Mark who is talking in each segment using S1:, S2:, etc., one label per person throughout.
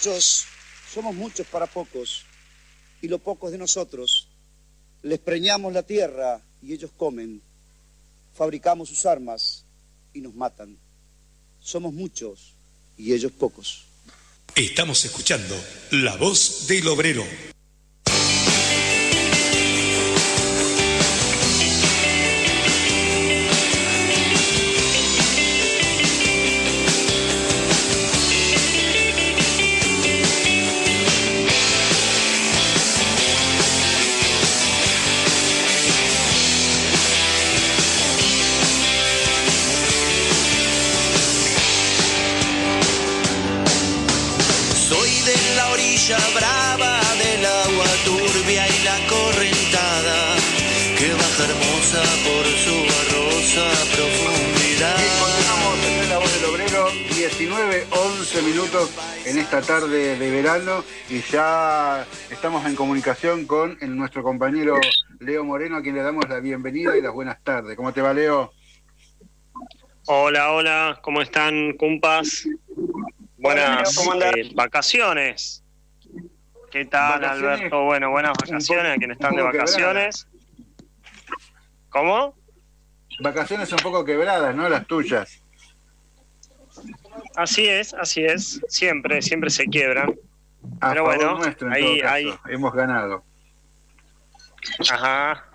S1: somos muchos para pocos, y los pocos de nosotros les preñamos la tierra y ellos comen, fabricamos sus armas y nos matan. Somos muchos y ellos pocos.
S2: Estamos escuchando La Voz del Obrero.
S3: Brava del agua turbia y la correntada que baja hermosa por su barrosa profundidad.
S4: Y continuamos en La Voz del Obrero, 19:11 minutos en esta tarde de verano, y ya estamos en comunicación con nuestro compañero Leo Moreno, a quien le damos la bienvenida y las buenas tardes. ¿Cómo te va, Leo?
S5: Hola, ¿cómo están, compas? Buenas vacaciones. ¿Qué tal,
S4: ¿Vacaciones?
S5: Alberto? Bueno, buenas vacaciones a quienes están de vacaciones. ¿Cómo?
S4: Vacaciones un poco quebradas, ¿no? Las tuyas.
S5: Así es. Siempre se quiebran. Pero bueno,
S4: nuestro, ahí hemos ganado.
S5: Ajá.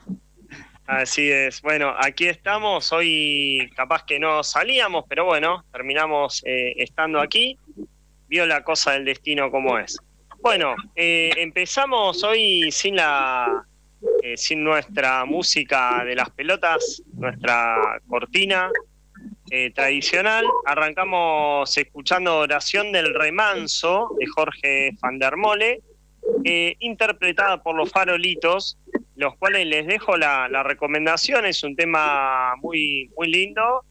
S5: Así es. Bueno, aquí estamos. Hoy capaz que no salíamos, pero bueno, terminamos estando aquí. Vio la cosa del destino como es. Bueno, empezamos hoy sin nuestra música de las pelotas, nuestra cortina tradicional. Arrancamos escuchando Oración del Remanso de Jorge van der Mole, interpretada por Los Farolitos, los cuales les dejo la recomendación. Es un tema muy, muy lindo.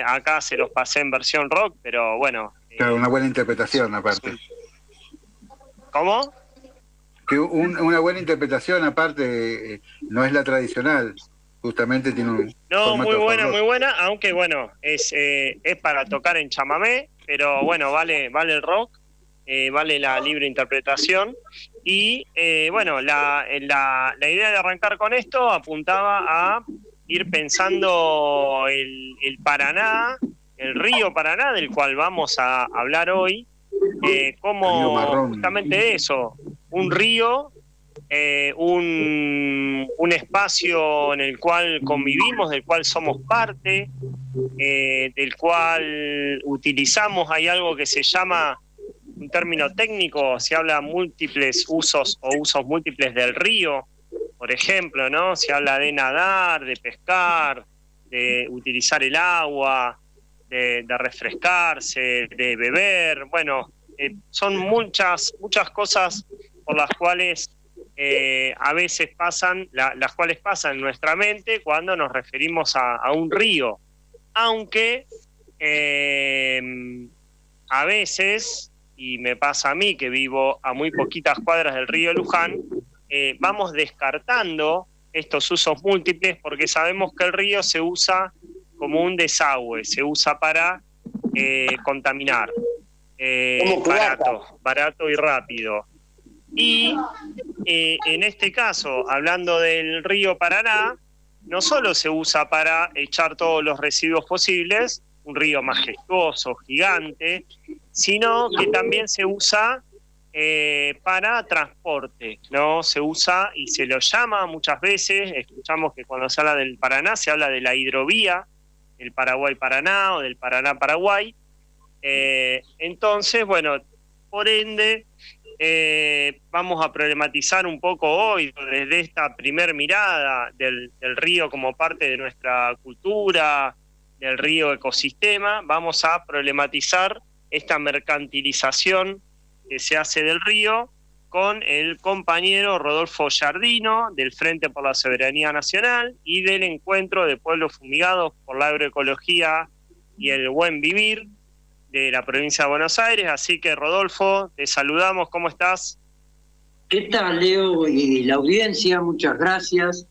S5: Acá se los pasé en versión rock, pero bueno.
S4: Claro, una buena interpretación aparte.
S5: ¿Cómo?
S4: Que una buena interpretación aparte, no es la tradicional, justamente tiene un...
S5: No, muy buena, aunque bueno, es para tocar en chamamé, pero bueno, vale el rock, vale la libre interpretación. Y bueno, la idea de arrancar con esto apuntaba a ir pensando el Paraná, el río Paraná, del cual vamos a hablar hoy. Como justamente eso, un río, un espacio en el cual convivimos, del cual somos parte, del cual utilizamos. Hay algo que se llama, un término técnico, se habla múltiples usos o usos múltiples del río, por ejemplo, ¿no? Se habla de nadar, de pescar, de utilizar el agua, de refrescarse, de beber. Bueno, son muchas cosas por las cuales a veces pasan, las cuales pasan en nuestra mente cuando nos referimos a un río. Aunque a veces, y me pasa a mí que vivo a muy poquitas cuadras del río Luján, vamos descartando estos usos múltiples porque sabemos que el río se usa como un desagüe, se usa para contaminar, barato y rápido. Y en este caso, hablando del río Paraná, no solo se usa para echar todos los residuos posibles, un río majestuoso, gigante, sino que también se usa para transporte, ¿no? Se usa y se lo llama muchas veces, escuchamos que cuando se habla del Paraná se habla de la hidrovía, del Paraguay-Paraná o del Paraná-Paraguay. Entonces, bueno, por ende, vamos a problematizar un poco hoy, desde esta primer mirada del río como parte de nuestra cultura, del río ecosistema, vamos a problematizar esta mercantilización que se hace del río con el compañero Rodolfo Giardino, del Frente por la Soberanía Nacional y del Encuentro de Pueblos Fumigados por la Agroecología y el Buen Vivir de la provincia de Buenos Aires. Así que, Rodolfo, te saludamos, ¿cómo estás?
S6: ¿Qué tal, Leo? Y la audiencia, muchas gracias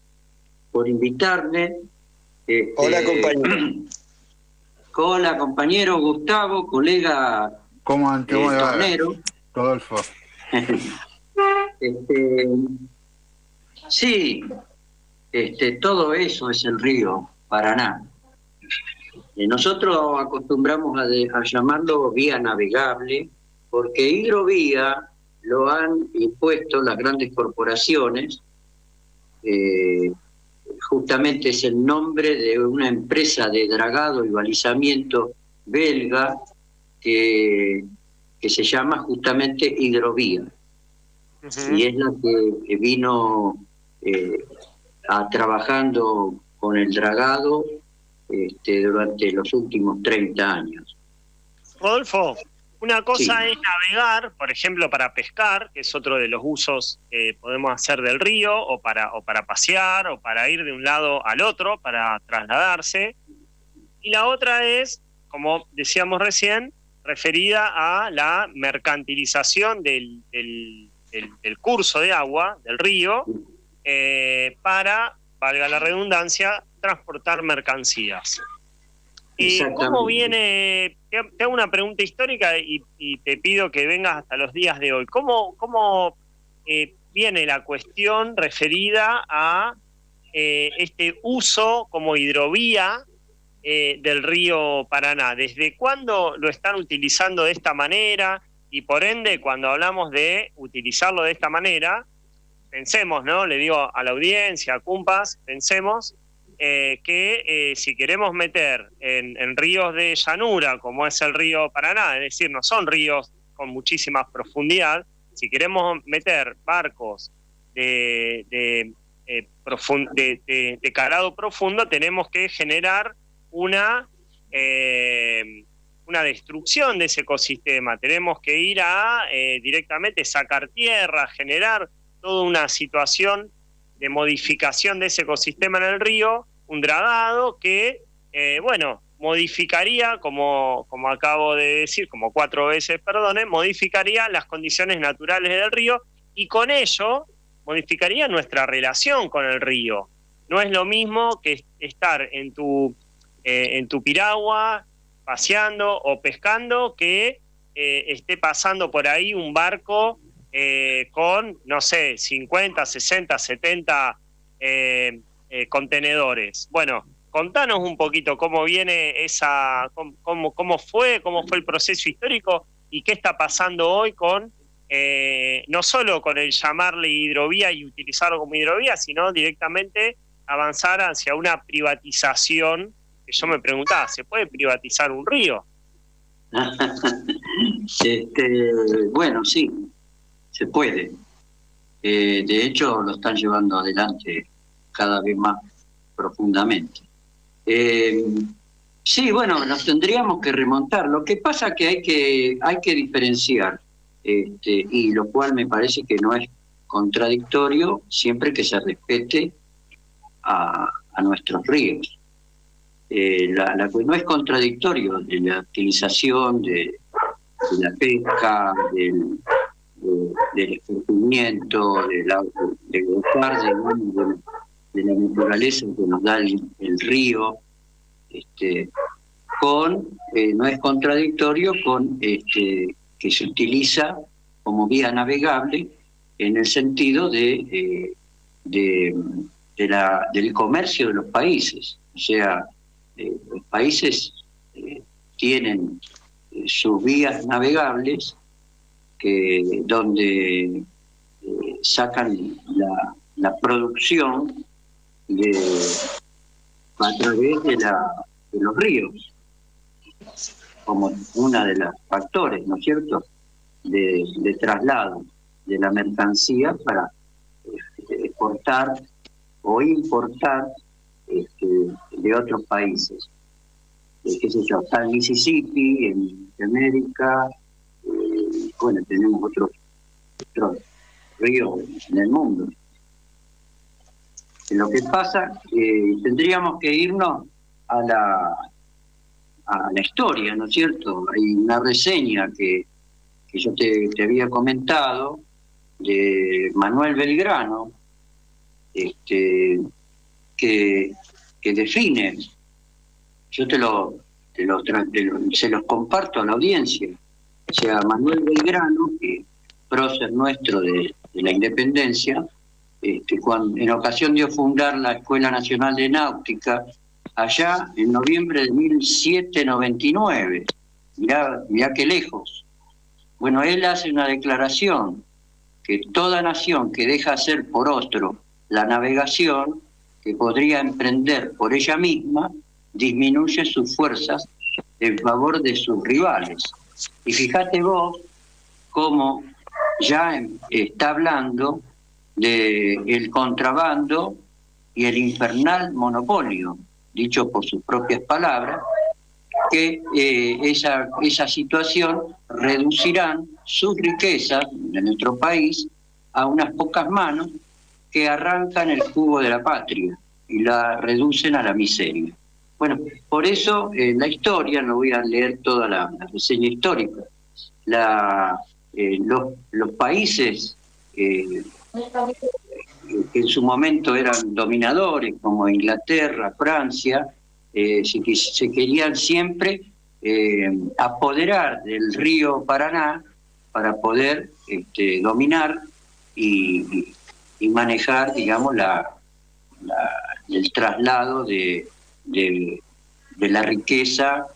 S6: por invitarme.
S1: Hola, compañero.
S6: Hola, compañero Gustavo, colega
S4: ¿Cómo
S6: tornero.
S4: Rodolfo.
S6: Sí, todo eso es el río Paraná. Nosotros acostumbramos a llamarlo vía navegable, porque hidrovía lo han impuesto las grandes corporaciones. Justamente es el nombre de una empresa de dragado y balizamiento belga que se llama justamente Hidrovía. Y es la que vino trabajando con el dragado durante los últimos 30 años.
S5: Rodolfo, una cosa
S6: Sí.
S5: es navegar, por ejemplo, para pescar, que es otro de los usos que podemos hacer del río, o para pasear, o para ir de un lado al otro, para trasladarse. Y la otra es, como decíamos recién, referida a la mercantilización del curso de agua, del río, para, valga la redundancia, transportar mercancías. ¿Cómo viene? Te hago una pregunta histórica y te pido que vengas hasta los días de hoy. ¿Cómo viene la cuestión referida a este uso como hidrovía del río Paraná? ¿Desde cuándo lo están utilizando de esta manera? Y por ende, cuando hablamos de utilizarlo de esta manera, pensemos, ¿no? Le digo a la audiencia, a Cumpas, pensemos que si queremos meter en ríos de llanura, como es el río Paraná, es decir, no son ríos con muchísima profundidad, si queremos meter barcos de calado profundo, tenemos que generar una destrucción de ese ecosistema. Tenemos que ir a directamente sacar tierra, generar toda una situación de modificación de ese ecosistema en el río, un dragado que, modificaría, como acabo de decir, como 4 veces, modificaría las condiciones naturales del río y con ello modificaría nuestra relación con el río. No es lo mismo que estar en tu piragua paseando o pescando que esté pasando por ahí un barco con, no sé, 50, 60, 70 contenedores. Bueno, contanos un poquito cómo viene cómo fue el proceso histórico y qué está pasando hoy con, no solo con el llamarle hidrovía y utilizarlo como hidrovía, sino directamente avanzar hacia una privatización, que yo me preguntaba, ¿se puede privatizar un río?
S6: Bueno, sí, se puede. De hecho, lo están llevando adelante cada vez más profundamente. Sí, bueno, nos tendríamos que remontar. Lo que pasa es que hay que diferenciar, y lo cual me parece que no es contradictorio siempre que se respete a nuestros ríos. No es contradictorio de la utilización de la pesca, del escurrimiento, de gozar de la naturaleza que nos da el río, no es contradictorio con que se utiliza como vía navegable en el sentido del comercio de los países. O sea, los países tienen sus vías navegables donde sacan la producción a través de los ríos, como una de los factores, ¿no es cierto?, de traslado de la mercancía para exportar o importar de otros países. Qué sé yo, está el Mississippi en América, tenemos otros ríos en el mundo. Lo que pasa, tendríamos que irnos a la historia, ¿no es cierto? Hay una reseña que yo te había comentado de Manuel Belgrano, que define, yo se los comparto a la audiencia. O sea, Manuel Belgrano, que prócer nuestro de la independencia, en ocasión de fundar la Escuela Nacional de Náutica, allá en noviembre de 1799. Mirá qué lejos. Bueno, él hace una declaración que toda nación que deja hacer por otro la navegación que podría emprender por ella misma, disminuye sus fuerzas en favor de sus rivales. Y fíjate vos cómo ya está hablando del contrabando y el infernal monopolio, dicho por sus propias palabras, que esa situación reducirán sus riquezas de nuestro país a unas pocas manos que arrancan el jugo de la patria y la reducen a la miseria. Bueno, por eso la historia, no voy a leer toda la reseña histórica, los países que en su momento eran dominadores, como Inglaterra, Francia, se querían siempre apoderar del río Paraná para poder dominar y manejar, digamos, el traslado de la riqueza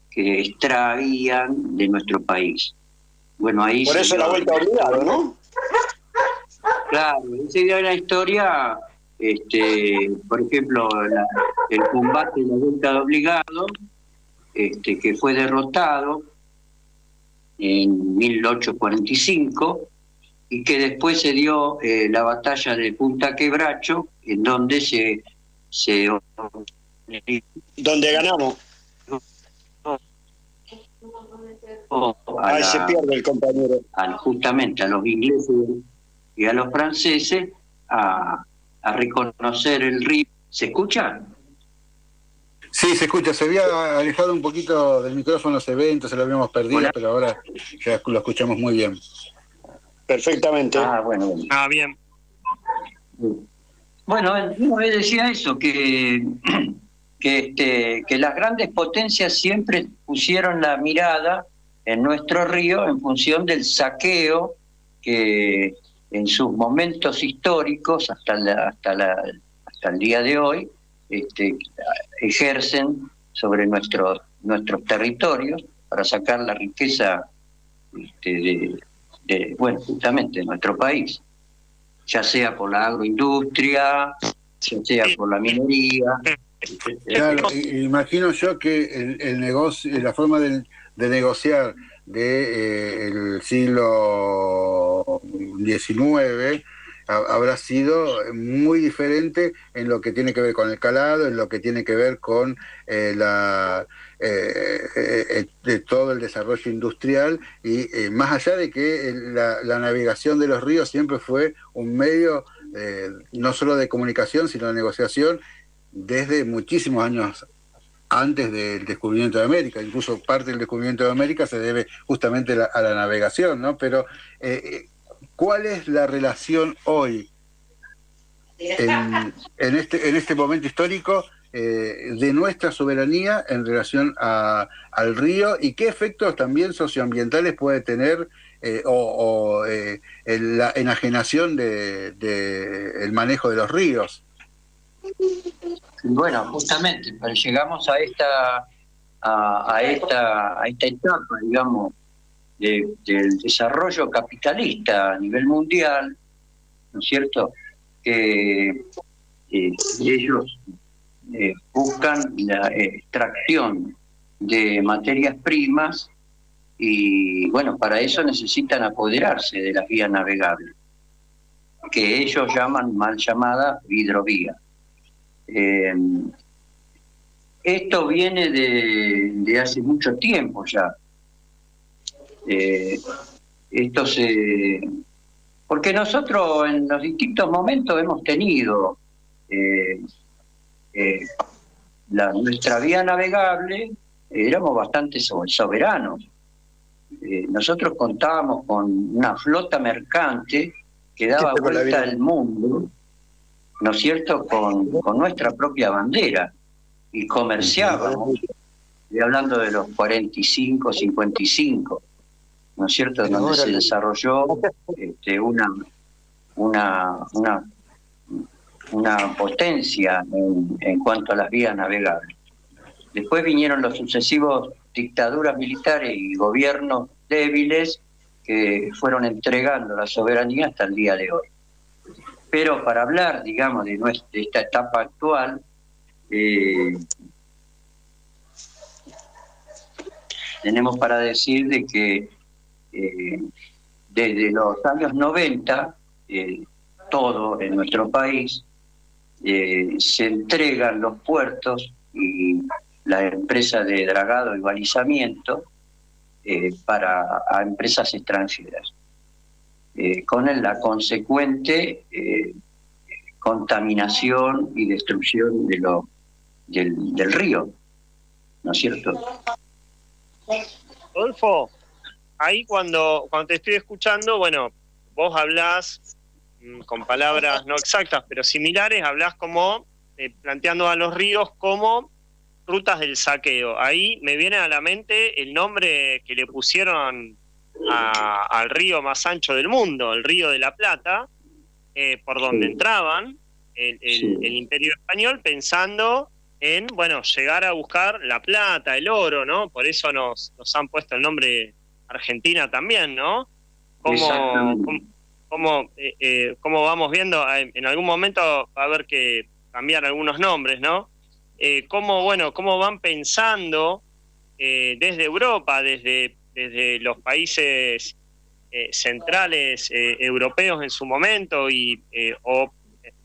S6: que extraían de nuestro país. Bueno, ahí
S7: por eso la vuelta obligada, ¿no?
S6: Claro, esa idea de la historia, por ejemplo, el combate de la vuelta de obligado, que fue derrotado en 1845 y que después se dio la batalla de Punta Quebracho, en donde
S7: donde ganamos. Ahí se pierde el compañero.
S6: Justamente a los ingleses y a los franceses a reconocer el río. ¿Se escucha?
S4: Sí, se escucha. Se había alejado un poquito del micrófono los eventos, se lo habíamos perdido. Hola. Pero ahora ya lo escuchamos muy bien.
S7: Perfectamente.
S6: Bueno.
S5: Bien.
S6: Bueno, él decía eso, que las grandes potencias siempre pusieron la mirada en nuestro río en función del saqueo que en sus momentos históricos hasta el día de hoy ejercen sobre nuestros territorios para sacar la riqueza justamente de nuestro país, ya sea por la agroindustria, ya sea por la minería.
S4: Claro, imagino yo que el negocio, la forma de negociar del siglo XIX habrá sido muy diferente en lo que tiene que ver con el calado, en lo que tiene que ver con de todo el desarrollo industrial y más allá de que la navegación de los ríos siempre fue un medio no solo de comunicación sino de negociación desde muchísimos años antes del descubrimiento de América. Incluso parte del descubrimiento de América se debe justamente a la navegación, ¿no? Pero ¿cuál es la relación hoy en este momento histórico de nuestra soberanía en relación al río y qué efectos también socioambientales puede tener la enajenación del manejo de los ríos?
S6: Bueno, justamente, llegamos a esta etapa, digamos, del desarrollo capitalista a nivel mundial, ¿no es cierto? Que ellos buscan la extracción de materias primas y, bueno, para eso necesitan apoderarse de las vías navegables, que ellos llaman mal llamada hidrovía. Esto viene de hace mucho tiempo ya. Porque nosotros en los distintos momentos hemos tenido nuestra vía navegable, éramos bastante soberanos. Nosotros contábamos con una flota mercante que daba vuelta al mundo, ¿no es cierto?, con nuestra propia bandera, y comerciábamos, estoy hablando de los 45, 55, ¿no es cierto?, donde se desarrolló una potencia en cuanto a las vías navegables. Después vinieron los sucesivos dictaduras militares y gobiernos débiles que fueron entregando la soberanía hasta el día de hoy. Pero para hablar, digamos, de esta etapa actual, tenemos para decir de que desde los años 90, todo en nuestro país, se entregan los puertos y la empresa de dragado y balizamiento a empresas extranjeras, con la consecuente contaminación y destrucción del río, ¿no es cierto?
S5: Rodolfo, ahí cuando te estoy escuchando, bueno, vos hablás con palabras no exactas, pero similares, hablás como planteando a los ríos como rutas del saqueo. Ahí me viene a la mente el nombre que le pusieron al río más ancho del mundo, el Río de la Plata, por donde entraban el Imperio Español, pensando en, bueno, llegar a buscar la plata, el oro, ¿no? Por eso nos han puesto el nombre Argentina también, ¿no? Como vamos viendo, en algún momento va a haber que cambiar algunos nombres, ¿no? Cómo van pensando desde Europa, desde los países centrales europeos en su momento o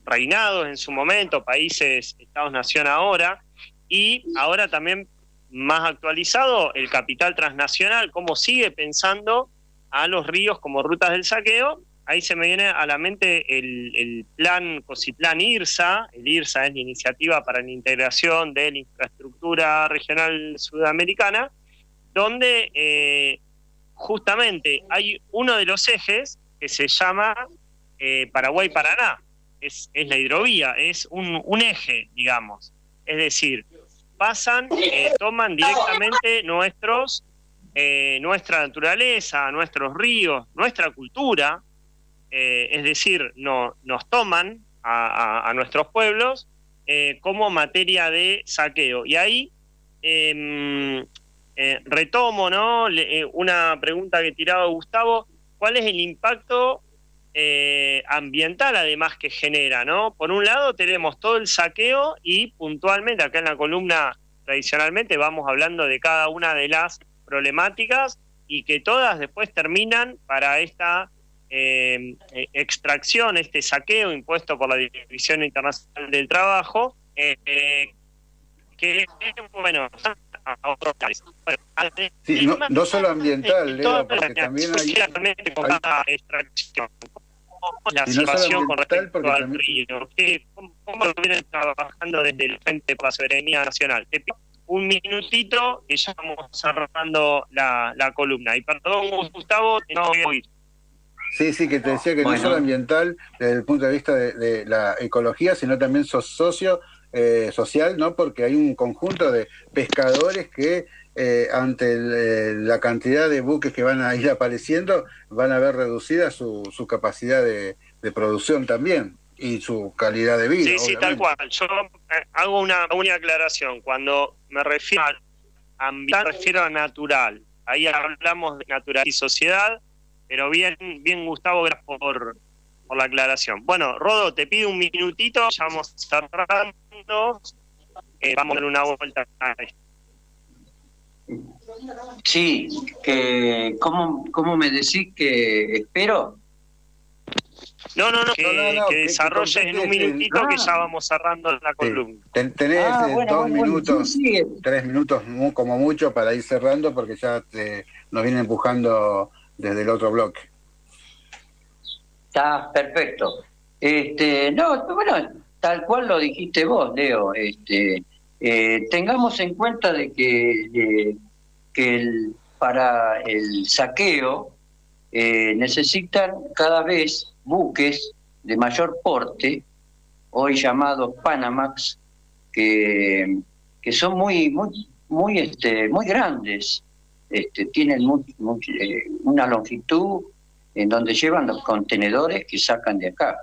S5: reinados en su momento, países, Estados-nación ahora, y ahora también más actualizado el capital transnacional, cómo sigue pensando a los ríos como rutas del saqueo. Ahí se me viene a la mente el plan COSIPLAN IRSA. El IRSA es la Iniciativa para la Integración de la Infraestructura Regional Sudamericana, donde justamente hay uno de los ejes que se llama Paraguay-Paraná. Es la hidrovía, es un eje, digamos. Es decir, pasan, toman directamente nuestra naturaleza, nuestros ríos, nuestra cultura, es decir, nos toman a nuestros pueblos como materia de saqueo. Y ahí retomo, ¿no? Una pregunta que tiraba Gustavo: ¿cuál es el impacto ambiental además que genera, ¿no? Por un lado tenemos todo el saqueo y puntualmente acá en la columna tradicionalmente vamos hablando de cada una de las problemáticas y que todas después terminan para esta extracción, este saqueo impuesto por la División Internacional del Trabajo, que, bueno, a otros países. Bueno,
S4: sí, no solo ambiental, Leo, porque también hay
S5: extracción. La situación con respecto al río, ¿cómo lo vienen trabajando desde el Frente para la Soberanía Nacional? Te pido un minutito que ya estamos cerrando la columna. Y perdón, Gustavo, no voy a oír.
S4: Sí, que te decía que no solo ambiental desde el punto de vista de la ecología, sino también social, ¿no? Porque hay un conjunto de pescadores que ante la cantidad de buques que van a ir apareciendo, van a ver reducida su capacidad de producción también y su calidad de vida.
S5: Sí, tal cual. Yo hago una aclaración. Cuando me refiero a ambiental, me refiero a natural. Ahí hablamos de natural y sociedad, pero bien Gustavo, gracias por la aclaración. Bueno, Rodo, te pido un minutito, ya vamos cerrando, vamos a dar una vuelta a esto.
S6: Sí, ¿cómo me decís que espero?
S5: No, que desarrolles en un minutito que ya vamos cerrando la columna.
S4: Tenés 2 minutos,
S6: sí.
S4: 3 minutos como mucho para ir cerrando porque ya nos viene empujando desde el otro bloque.
S6: Está perfecto. Bueno, tal cual lo dijiste vos, Leo. Tengamos en cuenta de que para el saqueo necesitan cada vez buques de mayor porte, hoy llamados Panamax, que son muy grandes tienen una longitud en donde llevan los contenedores que sacan de acá.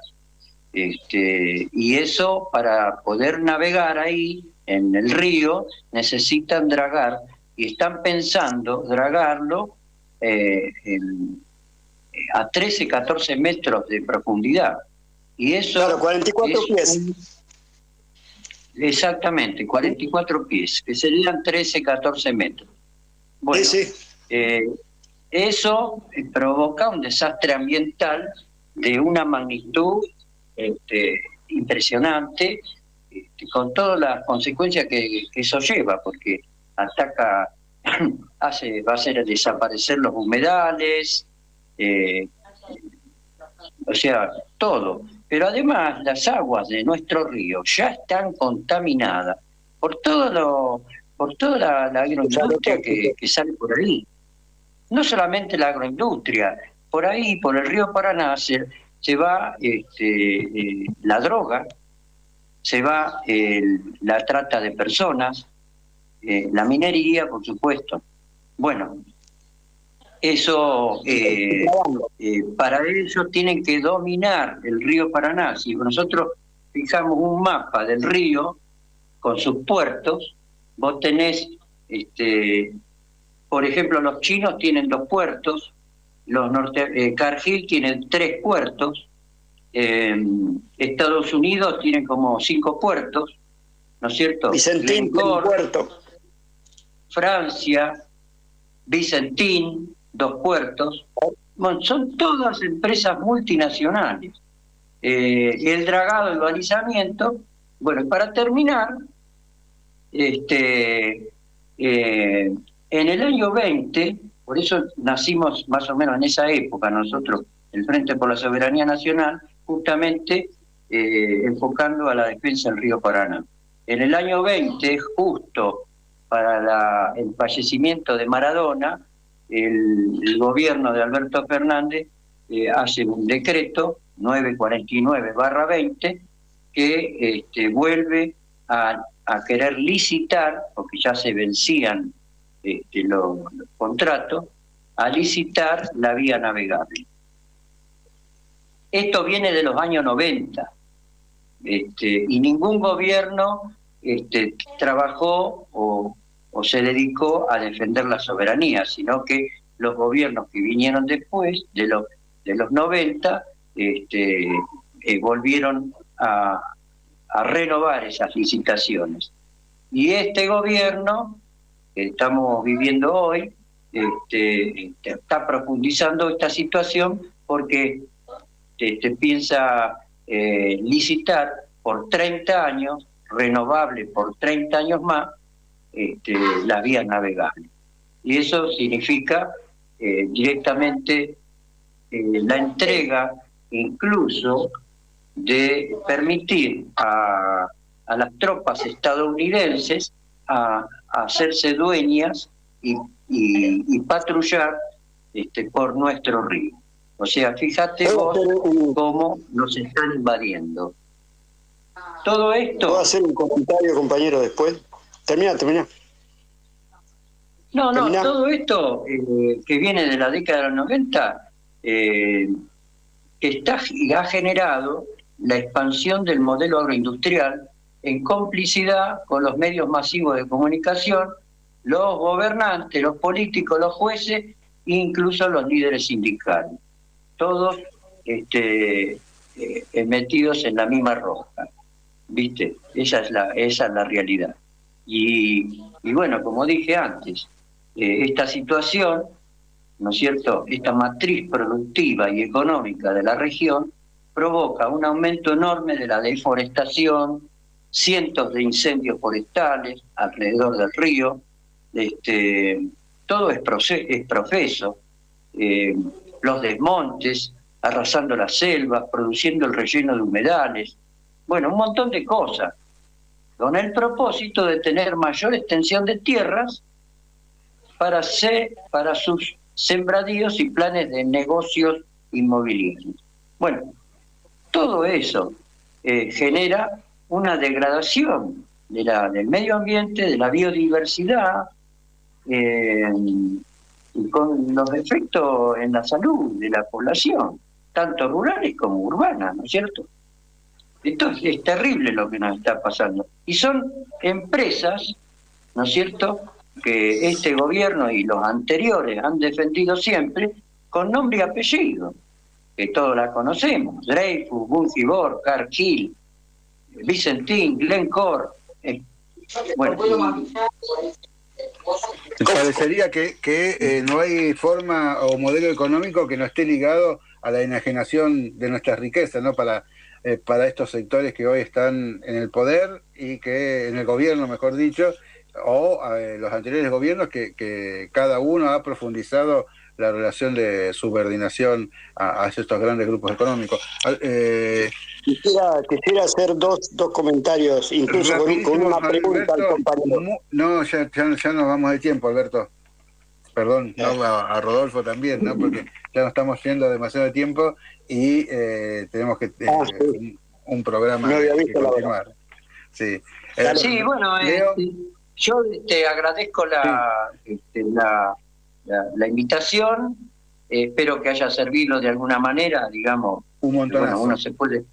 S6: Y eso, para poder navegar ahí en el río, necesitan dragar, y están pensando dragarlo a 13, 14 metros de profundidad. Y eso,
S7: claro, 44 pies.
S6: Exactamente, 44 pies, que serían 13, 14 metros. Bueno,
S7: Sí, sí.
S6: Eso provoca un desastre ambiental de una magnitud impresionante, con todas las consecuencias que eso lleva, porque ataca, va a hacer desaparecer los humedales, o sea, todo. Pero además las aguas de nuestro río ya están contaminadas por toda la agroindustria que sale por ahí. No solamente la agroindustria, por ahí, por el río Paraná, se va la droga, se va la trata de personas, la minería, por supuesto. Bueno, eso, para ello tienen que dominar el río Paraná. Si nosotros fijamos un mapa del río con sus puertos, vos tenés, por ejemplo, los chinos tienen 2 puertos, los Cargill tienen 3 puertos, Estados Unidos tienen como 5 puertos, ¿no es cierto?
S7: Vicentín tiene un puerto.
S6: Francia, Vicentín, 2 puertos. Bueno, son todas empresas multinacionales. El dragado, el balizamiento. Bueno, para terminar, en el año 20, por eso nacimos más o menos en esa época nosotros, el Frente por la Soberanía Nacional, justamente enfocando a la defensa del río Paraná. En el año 20, justo para el fallecimiento de Maradona, el gobierno de Alberto Fernández hace un decreto 949/20 que vuelve a querer licitar, porque ya se vencían los contratos, a licitar la vía navegable. Esto viene de los años 90, y ningún gobierno trabajó o se dedicó a defender la soberanía, sino que los gobiernos que vinieron después de los 90 volvieron a renovar esas licitaciones. Y este gobierno que estamos viviendo hoy está profundizando esta situación porque piensa licitar por 30 años, renovable por 30 años más, las vías navegables. Y eso significa directamente la entrega incluso de permitir a las tropas estadounidenses a hacerse dueñas y patrullar por nuestro río. O sea, fíjate vos cómo nos están invadiendo. Todo esto...
S7: ¿Puedo hacer un comentario, compañero, después? Termina.
S6: No, todo esto que viene de la década de los 90 ha generado la expansión del modelo agroindustrial en complicidad con los medios masivos de comunicación, los gobernantes, los políticos, los jueces e incluso los líderes sindicales. Todos metidos en la misma roja. ¿Viste? Esa es la realidad. Y bueno, como dije antes, esta situación, ¿no es cierto?, esta matriz productiva y económica de la región provoca un aumento enorme de la deforestación, cientos de incendios forestales alrededor del río, todo es profeso, los desmontes, arrasando las selvas, produciendo el relleno de humedales, bueno, un montón de cosas, con el propósito de tener mayor extensión de tierras para sus sembradíos y planes de negocios inmobiliarios. Bueno, todo eso genera una degradación del medio ambiente, de la biodiversidad, y con los efectos en la salud de la población, tanto rurales como urbanas, ¿no es cierto? Esto es terrible lo que nos está pasando. Y son empresas, ¿no es cierto?, que este gobierno y los anteriores han defendido siempre con nombre y apellido, que todos la conocemos: Dreyfus, Bungebord, Cargill, Vicentín, Glencore. Bueno,
S4: parecería que no hay forma o modelo económico que no esté ligado a la enajenación de nuestras riquezas, ¿no? Para estos sectores que hoy están en el poder y que en el gobierno, mejor dicho, o los anteriores gobiernos que cada uno ha profundizado la relación de subordinación a estos grandes grupos económicos.
S7: Quisiera hacer dos comentarios, incluso con una pregunta al compañero.
S4: No, ya nos vamos de tiempo, Alberto. Perdón, no, a Rodolfo también, ¿no? Porque ya nos estamos yendo demasiado tiempo y tenemos que un programa que continuar. Sí.
S6: Sí, bueno, yo te agradezco la invitación. Espero que haya servido de alguna manera, digamos.
S4: Un montón.
S6: Bueno, uno se puede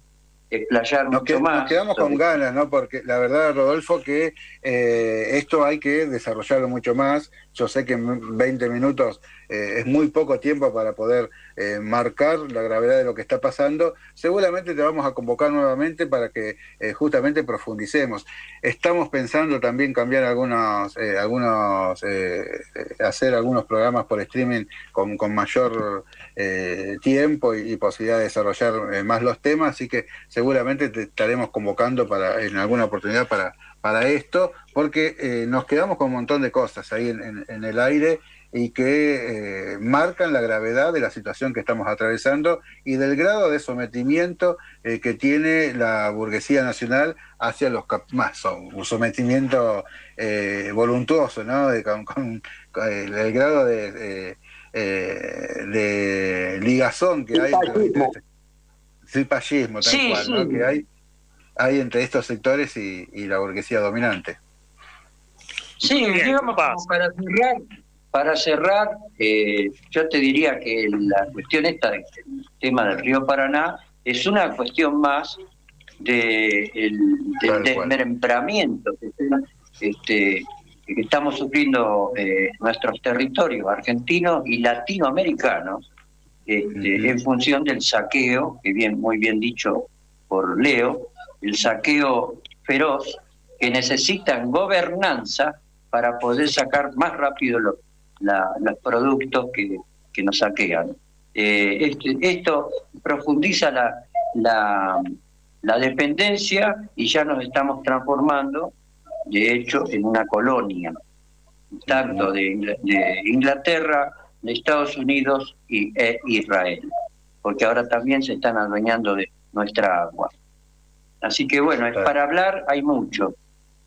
S6: explayar mucho más.
S4: Nos quedamos con ganas, ¿no? Porque la verdad, Rodolfo, que esto hay que desarrollarlo mucho más. Yo sé que en 20 minutos es muy poco tiempo para poder marcar la gravedad de lo que está pasando. Seguramente te vamos a convocar nuevamente para que justamente profundicemos. Estamos pensando también cambiar hacer algunos programas por streaming con mayor tiempo y posibilidad de desarrollar más los temas, así que seguramente te estaremos convocando en alguna oportunidad para esto, porque nos quedamos con un montón de cosas ahí en el aire y que marcan la gravedad de la situación que estamos atravesando y del grado de sometimiento que tiene la burguesía nacional hacia los un sometimiento voluntuoso, ¿no? Con el grado de ligazón que hay entre cipallismo, tal cual, sí, ¿no? Que hay entre estos sectores y la burguesía dominante.
S6: Sí, digamos, para cerrar, yo te diría que la cuestión esta del tema del río Paraná es una cuestión más del desmembramiento que estamos sufriendo nuestros territorios argentinos y latinoamericanos en función del saqueo, que muy bien dicho por Leo, el saqueo feroz, que necesitan gobernanza para poder sacar más rápido los productos que nos saquean. Esto profundiza la dependencia y ya nos estamos transformando, de hecho, en una colonia, tanto de Inglaterra, de Estados Unidos e Israel, porque ahora también se están adueñando de nuestra agua. Así que bueno, para hablar hay mucho.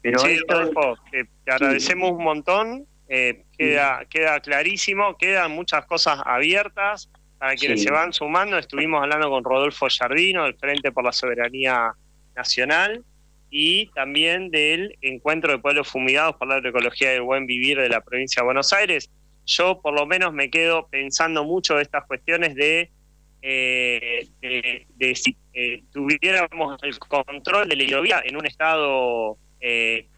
S6: Pero
S5: sí, Rodolfo, te agradecemos un montón, queda clarísimo, quedan muchas cosas abiertas para quienes se van sumando. Estuvimos hablando con Rodolfo Giardino, del Frente por la Soberanía Nacional, y también del Encuentro de Pueblos Fumigados por la Agroecología y el Buen Vivir de la provincia de Buenos Aires. Yo por lo menos me quedo pensando mucho de estas cuestiones de si tuviéramos el control de la hidrovía en un estado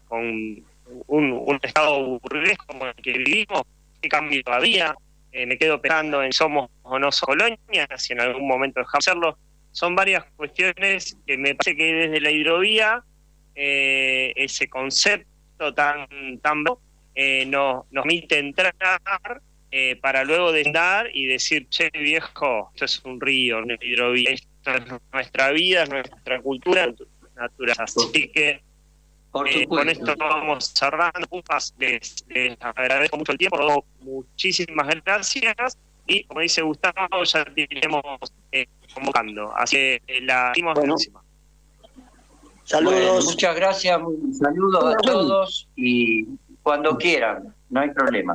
S5: con un estado burgués como el que vivimos, ¿qué cambio había? Me quedo pensando en somos o no somos colonias, si en algún momento dejamos de hacerlo. Son varias cuestiones que me parece que desde la hidrovía ese concepto tan nos permite entrar para luego desandar y decir, che, viejo, esto es un río, una hidrovía, esto es nuestra vida, es nuestra cultura, naturaleza. Así que con esto vamos cerrando. Les agradezco mucho el tiempo, muchísimas gracias, y como dice Gustavo, ya te iremos convocando. Así que la dimos próxima.
S7: Saludos.
S6: Bueno, muchas gracias, saludos a todos y cuando quieran, no hay problema.